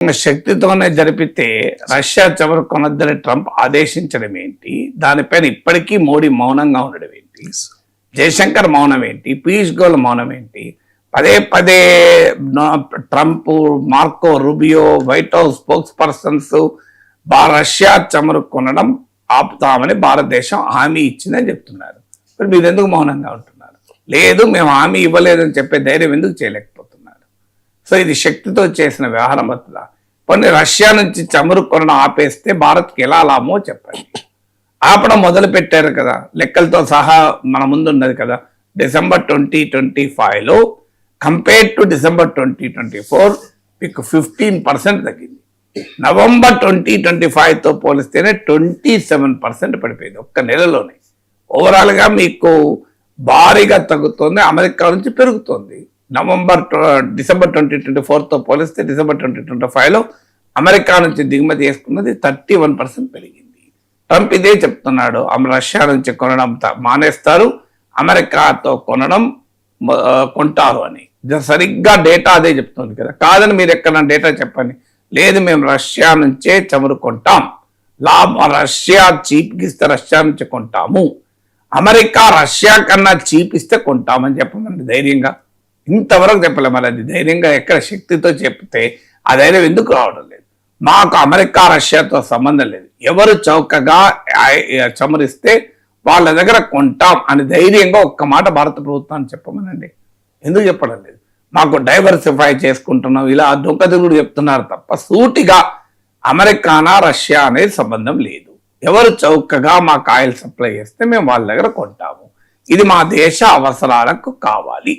శక్తితోనే జరిపితే Russia చమురు కొనొద్దని Trump ఆదేశించడం ఏంటి? దానిపైన ఇప్పటికీ మోడీ మౌనంగా ఉండడం ఏంటి? జయశంకర్ మౌనం ఏంటి? పీయూష్ గోయల్ మౌనం ఏంటి? పదే పదే Trump, Marco Rubio, white house spokes persons Russia చమురు కొనడం ఆపుతామని భారతదేశం హామీ ఇచ్చిందని చెప్తున్నారు. మరి మీరు ఎందుకు మౌనంగా ఉంటున్నారు? లేదు, మేము హామీ ఇవ్వలేదని చెప్పే ధైర్యం ఎందుకు చేయలేకపోతున్నారు? సో ఇది శక్తితో చేసిన వ్యవహారం అవుతుందా? కొన్ని రష్యా నుంచి చమురు కొనడం ఆపేస్తే భారత్కి ఎలా లాభమో చెప్పండి. ఆపడం మొదలు పెట్టారు కదా, లెక్కలతో సహా మన ముందు ఉన్నది కదా. డిసెంబర్ 2025లో కంపేర్ టు డిసెంబర్ 2024 మీకు 15% తగ్గింది. నవంబర్ 2025తో పోలిస్తేనే 27% పడిపోయింది ఒక్క నెలలోనే. ఓవరాల్గా మీకు భారీగా తగ్గుతుంది, అమెరికా నుంచి పెరుగుతుంది. డిసెంబర్ 2024తో పోలిస్తే డిసెంబర్ 2025లో అమెరికా నుంచి దిగుమతి చేసుకున్నది 31% పెరిగింది. ట్రంప్ ఇదే చెప్తున్నాడు, రష్యా నుంచి కొనడం మానేస్తారు, అమెరికాతో కొంటారు అని. సరిగ్గా డేటా అదే చెప్తుంది కదా. కాదని మీరు ఎక్కడ డేటా చెప్పండి. లేదు, మేము రష్యా నుంచే చమురు కొంటాం, రష్యా చీప్కి ఇస్తే రష్యా నుంచి కొంటాము, అమెరికా రష్యా కన్నా చీప్ ఇస్తే కొంటామని చెప్పమండి ధైర్యంగా. ఇంతవరకు చెప్పలేము. మరి అది ధైర్యంగా ఎక్కడ శక్తితో చెప్తే ఆ ధైర్యం ఎందుకు రావడం లేదు? మాకు అమెరికా రష్యాతో సంబంధం లేదు, ఎవరు చౌకగా చమురిస్తే వాళ్ళ దగ్గర కొంటాం అని ధైర్యంగా ఒక్క మాట భారత ప్రభుత్వాన్ని చెప్పమనండి. ఎందుకు చెప్పడం లేదు? మాకు డైవర్సిఫై చేసుకుంటున్నాం ఇలా దొంగదుగుడు చెప్తున్నారు తప్ప సూటిగా అమెరికానా రష్యా అనేది సంబంధం లేదు. ఎవరు చౌకగా మాకు ఆయిల్ సప్లై చేస్తే మేము వాళ్ళ దగ్గర కొంటాము, ఇది మా దేశ అవసరాలకు కావాలి.